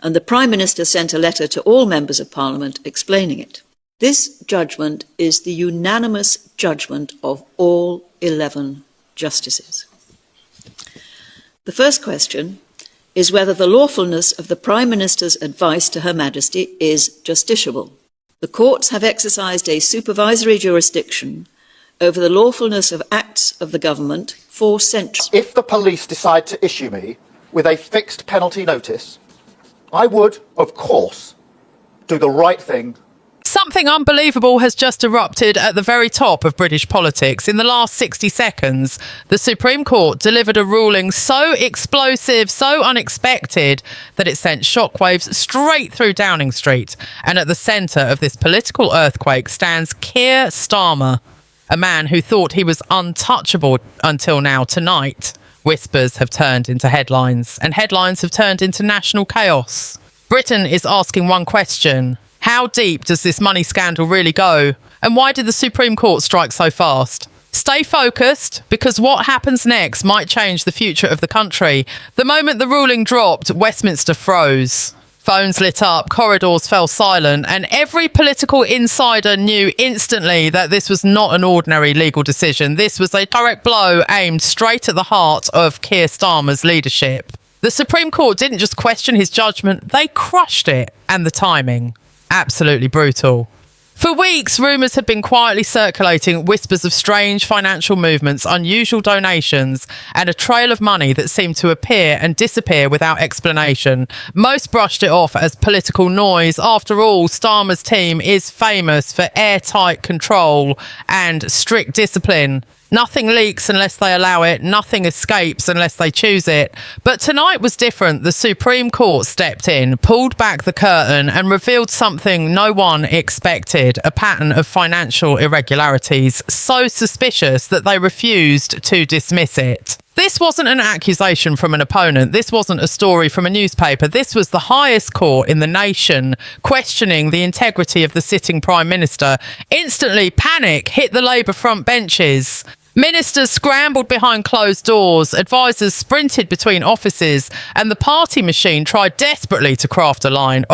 and the Prime Minister sent a letter to all members of Parliament explaining it. This judgment is the unanimous judgment of all 11 justices. The first question is whether the lawfulness of the Prime Minister's advice to Her Majesty is justiciable. The courts have exercised a supervisory jurisdiction over the lawfulness of acts of the government for centuries. If the police decide to issue me with a fixed penalty notice, I would, of course, do the right thing. Something unbelievable has just erupted at the very top of British politics. In the last 60 seconds, the Supreme Court delivered a ruling so explosive, so unexpected, that it sent shockwaves straight through Downing Street. And at the centre of this political earthquake stands Keir Starmer, a man who thought he was untouchable until now. Tonight, whispers have turned into headlines, and headlines have turned into national chaos. Britain is asking one question: how deep does this money scandal really go? And why did the Supreme Court strike so fast? Stay focused, because what happens next might change the future of the country. The moment the ruling dropped, Westminster froze. Phones lit up, corridors fell silent, and every political insider knew instantly that this was not an ordinary legal decision. This was a direct blow aimed straight at the heart of Keir Starmer's leadership. The Supreme Court didn't just question his judgment, they crushed it. And the timing. Absolutely brutal. For weeks, rumours had been quietly circulating, whispers of strange financial movements, unusual donations, and a trail of money that seemed to appear and disappear without explanation. Most brushed it off as political noise. After all, Starmer's team is famous for airtight control and strict discipline. Nothing leaks unless they allow it. Nothing escapes unless they choose it. But tonight was different. The Supreme Court stepped in, pulled back the curtain and revealed something no one expected, a pattern of financial irregularities so suspicious that they refused to dismiss it. This wasn't an accusation from an opponent. This wasn't a story from a newspaper. This was the highest court in the nation questioning the integrity of the sitting Prime Minister. Instantly, panic hit the Labour front benches. Ministers scrambled behind closed doors, advisers sprinted between offices, and the party machine tried desperately to craft a line,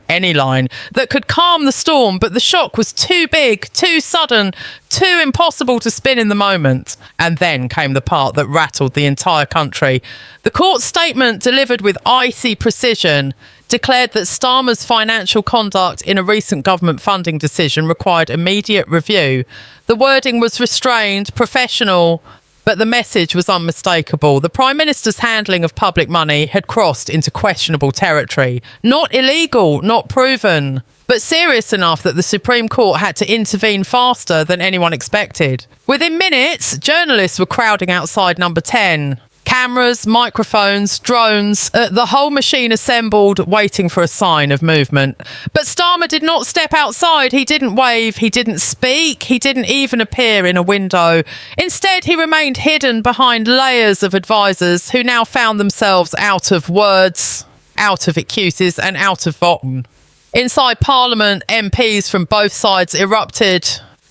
any line, that could calm the storm, but the shock was too big, too sudden, too impossible to spin in the moment. And then came the part that rattled the entire country. The court statement, delivered with icy precision, declared that Starmer's financial conduct in a recent government funding decision required immediate review. The wording was restrained, professional, but the message was unmistakable. The Prime Minister's handling of public money had crossed into questionable territory. Not illegal, not proven, but serious enough that the Supreme Court had to intervene faster than anyone expected. Within minutes, journalists were crowding outside Number 10. Cameras, microphones, drones, the whole machine assembled, waiting for a sign of movement. But Starmer did not step outside. He didn't wave. He didn't speak. He didn't even appear in a window. Instead, he remained hidden behind layers of advisers who now found themselves out of words, out of excuses, and out of voting. Inside Parliament, MPs from both sides erupted.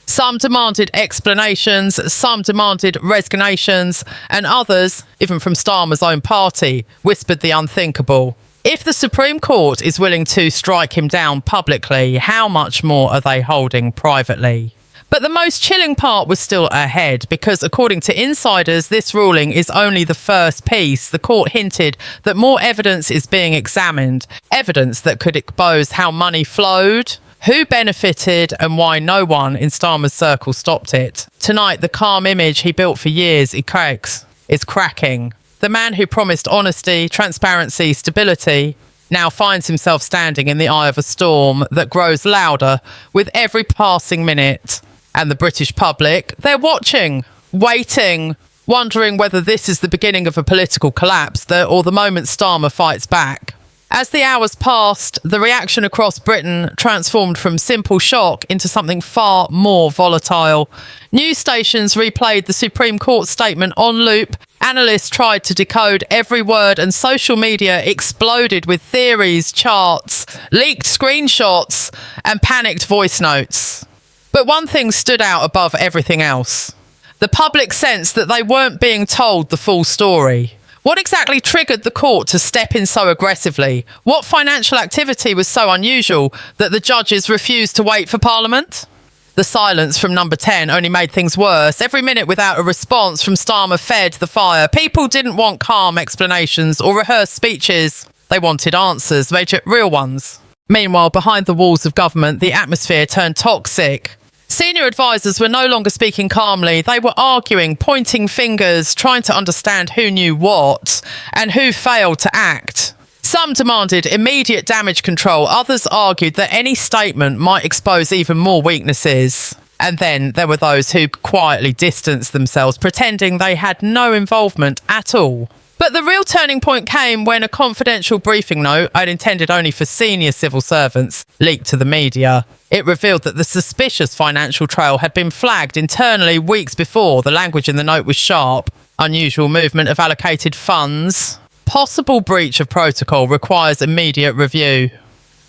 Some demanded explanations, some demanded resignations, and others, even from Starmer's own party, whispered the unthinkable. If the Supreme Court is willing to strike him down publicly, how much more are they holding privately? But the most chilling part was still ahead, because according to insiders, this ruling is only the first piece. The court hinted that more evidence is being examined, evidence that could expose how money flowed, who benefited, and why no one in Starmer's circle stopped it. Tonight, the calm image he built for years is cracking. The man who promised honesty, transparency, stability now finds himself standing in the eye of a storm that grows louder with every passing minute. And the British public, they're watching, waiting, wondering whether this is the beginning of a political collapse or the moment Starmer fights back. As the hours passed, the reaction across Britain transformed from simple shock into something far more volatile. News stations replayed the Supreme Court statement on loop. Analysts tried to decode every word, and social media exploded with theories, charts, leaked screenshots, and panicked voice notes. But one thing stood out above everything else. The public sensed that they weren't being told the full story. What exactly triggered the court to step in so aggressively? What financial activity was so unusual that the judges refused to wait for Parliament? The silence from number 10 only made things worse. Every minute without a response from Starmer fed the fire. People didn't want calm explanations or rehearsed speeches. They wanted answers, real ones. Meanwhile, behind the walls of government, the atmosphere turned toxic. Senior advisers were no longer speaking calmly. They were arguing, pointing fingers, trying to understand who knew what and who failed to act. Some demanded immediate damage control. Others argued that any statement might expose even more weaknesses. And then there were those who quietly distanced themselves, pretending they had no involvement at all. But the real turning point came when a confidential briefing note, I'd intended only for senior civil servants, leaked to the media. It revealed that the suspicious financial trail had been flagged internally weeks before. The language in the note was sharp. Unusual movement of allocated funds. Possible breach of protocol requires immediate review.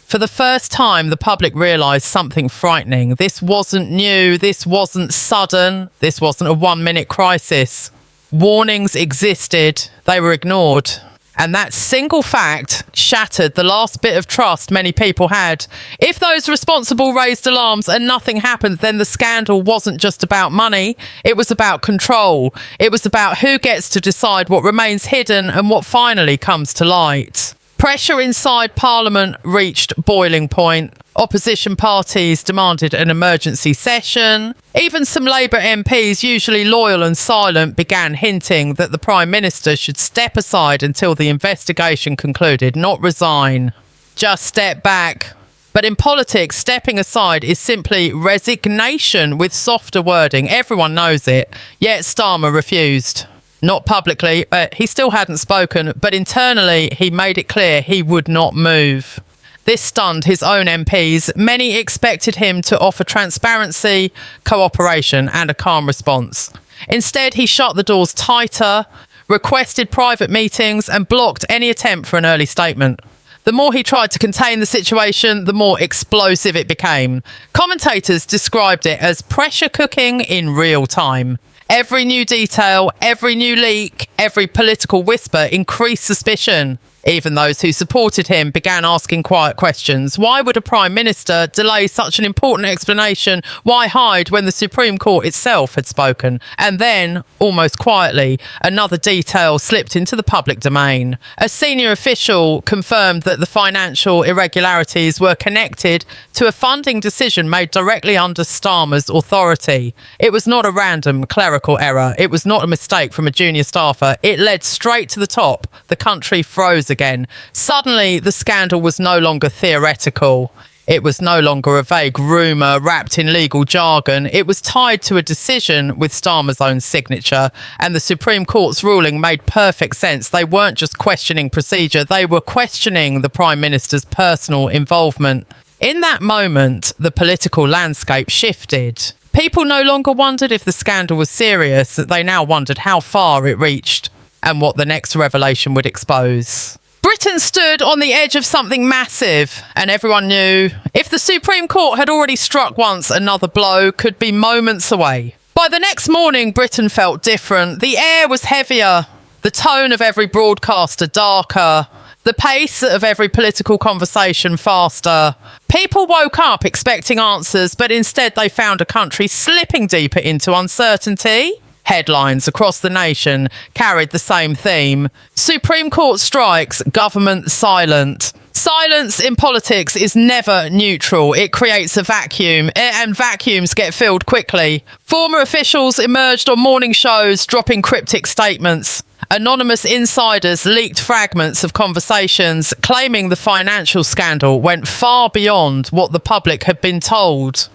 For the first time, the public realised something frightening. This wasn't new. This wasn't sudden. This wasn't a 1-minute crisis. Warnings existed, they were ignored. And that single fact shattered the last bit of trust many people had. If those responsible raised alarms and nothing happened, then the scandal wasn't just about money. It was about control. It was about who gets to decide what remains hidden and what finally comes to light. Pressure inside Parliament reached boiling point. Opposition parties demanded an emergency session. Even some Labour MPs, usually loyal and silent, began hinting that the Prime Minister should step aside until the investigation concluded, not resign. Just step back. But in politics, stepping aside is simply resignation with softer wording. Everyone knows it. Yet Starmer refused. Not publicly, he still hadn't spoken, but internally he made it clear he would not move. This stunned his own MPs. Many expected him to offer transparency, cooperation and a calm response. Instead, he shut the doors tighter, requested private meetings and blocked any attempt for an early statement. The more he tried to contain the situation, the more explosive it became. Commentators described it as pressure cooking in real time. Every new detail, every new leak, every political whisper increased suspicion. Even those who supported him began asking quiet questions. Why would a Prime Minister delay such an important explanation? Why hide when the Supreme Court itself had spoken? And then, almost quietly, another detail slipped into the public domain. A senior official confirmed that the financial irregularities were connected to a funding decision made directly under Starmer's authority. It was not a random clerical error. It was not a mistake from a junior staffer. It led straight to the top. The country froze again. Suddenly, the scandal was no longer theoretical. It was no longer a vague rumour wrapped in legal jargon. It was tied to a decision with Starmer's own signature, and the Supreme Court's ruling made perfect sense. They weren't just questioning procedure, they were questioning the Prime Minister's personal involvement. In that moment, the political landscape shifted. People no longer wondered if the scandal was serious, they now wondered how far it reached and what the next revelation would expose. Britain stood on the edge of something massive, and everyone knew if the Supreme Court had already struck once, another blow could be moments away. By the next morning, Britain felt different. The air was heavier, the tone of every broadcaster darker, the pace of every political conversation faster. People woke up expecting answers, but instead they found a country slipping deeper into uncertainty. Headlines across the nation carried the same theme. Supreme Court strikes, government silent. Silence in politics is never neutral. It creates a vacuum, and vacuums get filled quickly. Former officials emerged on morning shows, dropping cryptic statements. Anonymous insiders leaked fragments of conversations, claiming the financial scandal went far beyond what the public had been told.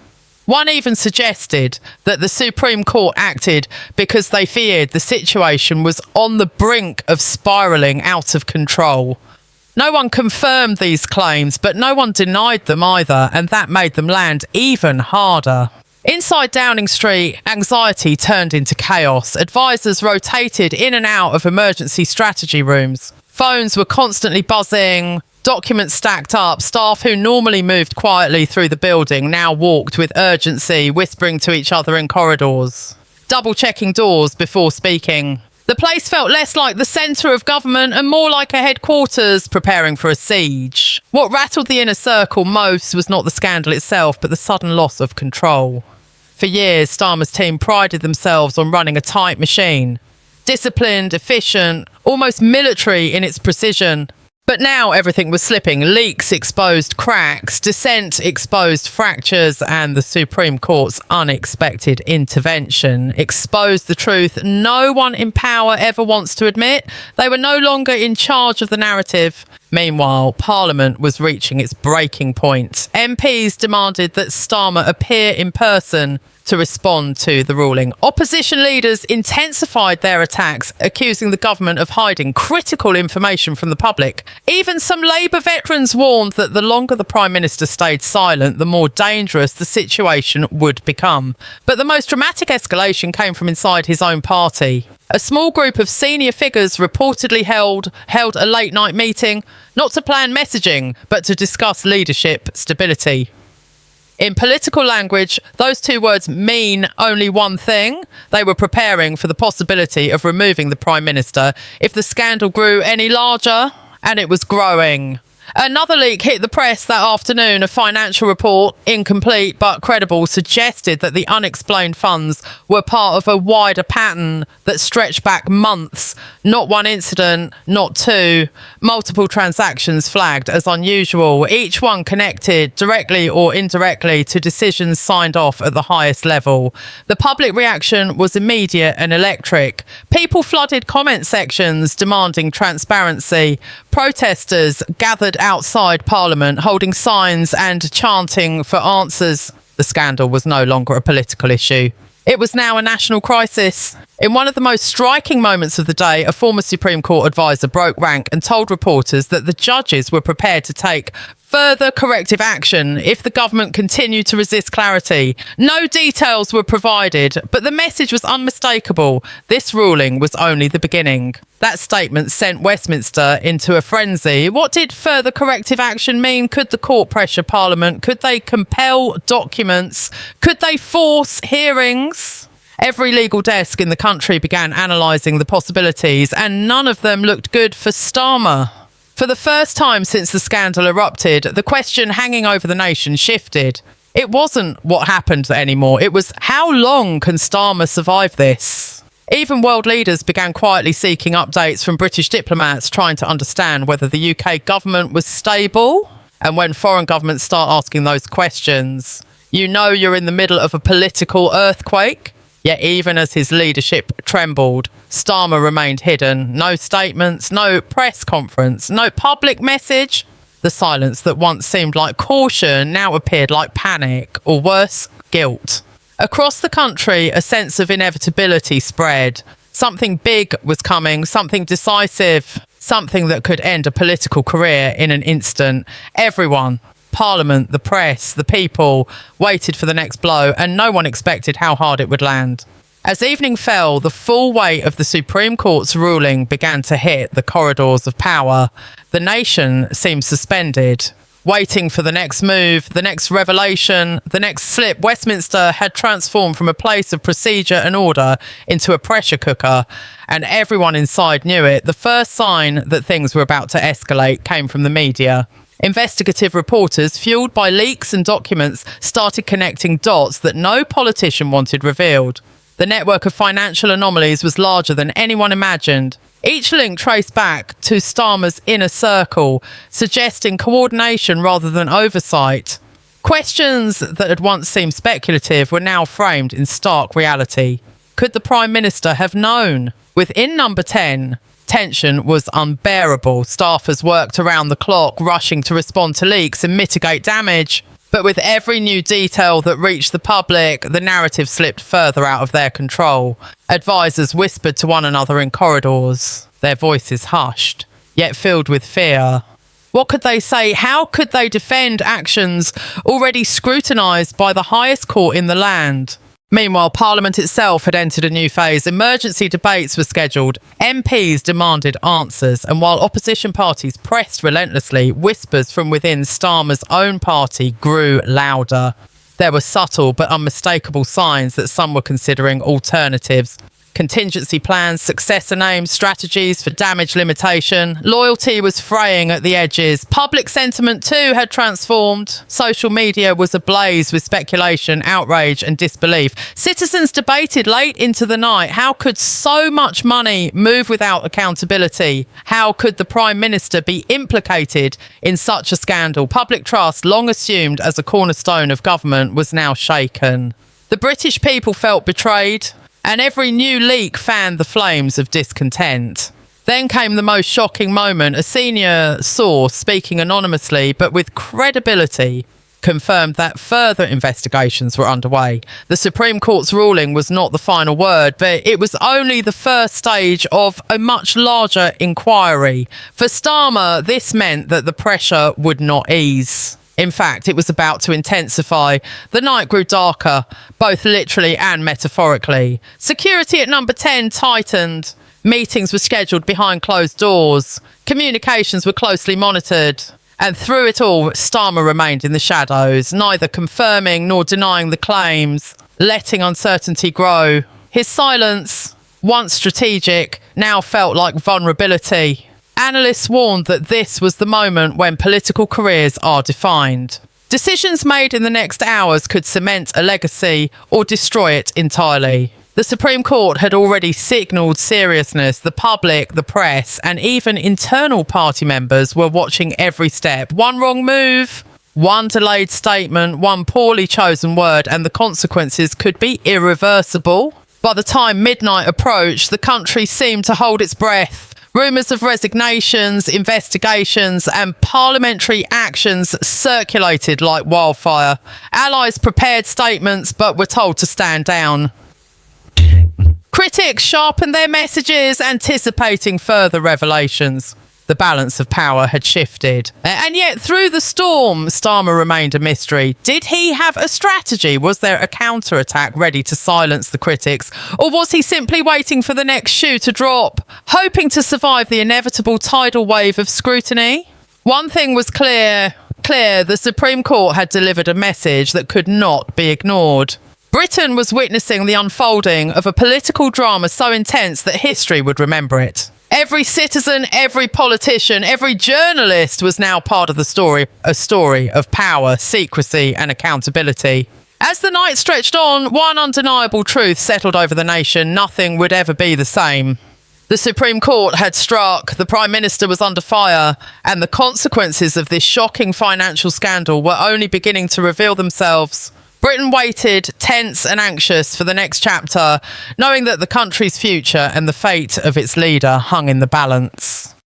One even suggested that the Supreme Court acted because they feared the situation was on the brink of spiralling out of control. No one confirmed these claims, but no one denied them either, and that made them land even harder. Inside Downing Street, anxiety turned into chaos. Advisors rotated in and out of emergency strategy rooms. Phones were constantly buzzing. Documents stacked up. Staff who normally moved quietly through the building now walked with urgency, whispering to each other in corridors, double-checking doors before speaking. The place felt less like the centre of government and more like a headquarters preparing for a siege. What rattled the inner circle most was not the scandal itself, but the sudden loss of control. For years, Starmer's team prided themselves on running a tight machine. Disciplined, efficient, almost military in its precision. But now everything was slipping. Leaks exposed cracks, dissent exposed fractures, and the Supreme Court's unexpected intervention exposed the truth no one in power ever wants to admit. They were no longer in charge of the narrative. Meanwhile, Parliament was reaching its breaking point. MPs demanded that Starmer appear in person to respond to the ruling. Opposition leaders intensified their attacks, accusing the government of hiding critical information from the public. Even some Labour veterans warned that the longer the Prime Minister stayed silent, the more dangerous the situation would become. But the most dramatic escalation came from inside his own party. A small group of senior figures reportedly held a late-night meeting, not to plan messaging, but to discuss leadership stability. In political language, those two words mean only one thing. They were preparing for the possibility of removing the Prime Minister if the scandal grew any larger, and it was growing. Another leak hit the press that afternoon. A financial report, incomplete but credible, suggested that the unexplained funds were part of a wider pattern that stretched back months. Not one incident, not two. Multiple transactions flagged as unusual, each one connected directly or indirectly to decisions signed off at the highest level. The public reaction was immediate and electric. People flooded comment sections demanding transparency. Protesters gathered outside Parliament, holding signs and chanting for answers. The scandal was no longer a political issue. It was now a national crisis. In one of the most striking moments of the day, a former Supreme Court advisor broke rank and told reporters that the judges were prepared to take further corrective action if the government continued to resist clarity. No details were provided, but the message was unmistakable. This ruling was only the beginning. That statement sent Westminster into a frenzy. What did further corrective action mean? Could the court pressure Parliament? Could they compel documents? Could they force hearings? Every legal desk in the country began analysing the possibilities, and none of them looked good for Starmer. For the first time since the scandal erupted, the question hanging over the nation shifted. It wasn't what happened anymore. It was, how long can Starmer survive this? Even world leaders began quietly seeking updates from British diplomats, trying to understand whether the UK government was stable. And when foreign governments start asking those questions, you know you're in the middle of a political earthquake. Yet even as his leadership trembled, Starmer remained hidden. No statements, no press conference, no public message. The silence that once seemed like caution now appeared like panic, or worse, guilt. Across the country, a sense of inevitability spread. Something big was coming, something decisive, something that could end a political career in an instant. Everyone, Parliament, the press, the people, waited for the next blow, and no one expected how hard it would land. As evening fell, the full weight of the Supreme Court's ruling began to hit the corridors of power. The nation seemed suspended, waiting for the next move, the next revelation, the next slip. Westminster had transformed from a place of procedure and order into a pressure cooker, and everyone inside knew it. The first sign that things were about to escalate came from the media. Investigative reporters, fueled by leaks and documents, started connecting dots that no politician wanted revealed. The network of financial anomalies was larger than anyone imagined. Each link traced back to Starmer's inner circle, suggesting coordination rather than oversight. Questions that had once seemed speculative were now framed in stark reality. Could the Prime Minister have known? Within Number 10, tension was unbearable. Staffers worked around the clock, rushing to respond to leaks and mitigate damage. But with every new detail that reached the public, the narrative slipped further out of their control. Advisors whispered to one another in corridors, their voices hushed, yet filled with fear. What could they say? How could they defend actions already scrutinised by the highest court in the land? Meanwhile, Parliament itself had entered a new phase. Emergency debates were scheduled. MPs demanded answers. And while opposition parties pressed relentlessly, whispers from within Starmer's own party grew louder. There were subtle but unmistakable signs that some were considering alternatives. Contingency plans, successor names, strategies for damage limitation. Loyalty was fraying at the edges. Public sentiment too had transformed. Social media was ablaze with speculation, outrage and disbelief. Citizens debated late into the night. How could so much money move without accountability? How could the Prime Minister be implicated in such a scandal? Public trust, long assumed as a cornerstone of government, was now shaken. The British people felt betrayed, and every new leak fanned the flames of discontent. Then came the most shocking moment. A senior source, speaking anonymously but with credibility, confirmed that further investigations were underway. The Supreme Court's ruling was not the final word, but it was only the first stage of a much larger inquiry. For Starmer, this meant that the pressure would not ease. In fact, it was about to intensify. The night grew darker, both literally and metaphorically. Security at number 10 tightened. Meetings were scheduled behind closed doors. Communications were closely monitored. And through it all, Starmer remained in the shadows, neither confirming nor denying the claims, letting uncertainty grow. His silence, once strategic, now felt like vulnerability. Analysts warned that this was the moment when political careers are defined. Decisions made in the next hours could cement a legacy or destroy it entirely. The Supreme Court had already signalled seriousness. The public, the press, and even internal party members were watching every step. One wrong move, one delayed statement, one poorly chosen word, and the consequences could be irreversible. By the time midnight approached, the country seemed to hold its breath. Rumours of resignations, investigations and parliamentary actions circulated like wildfire. Allies prepared statements but were told to stand down. Critics sharpened their messages, anticipating further revelations. The balance of power had shifted. And yet, through the storm, Starmer remained a mystery. Did he have a strategy? Was there a counterattack ready to silence the critics? Or was he simply waiting for the next shoe to drop, hoping to survive the inevitable tidal wave of scrutiny? One thing was clear, the Supreme Court had delivered a message that could not be ignored. Britain was witnessing the unfolding of a political drama so intense that history would remember it. Every citizen, every politician, every journalist was now part of the story, a story of power, secrecy and accountability. As the night stretched on, one undeniable truth settled over the nation: nothing would ever be the same. The Supreme Court had struck, the Prime Minister was under fire, and the consequences of this shocking financial scandal were only beginning to reveal themselves. Britain waited, tense and anxious, for the next chapter, knowing that the country's future and the fate of its leader hung in the balance.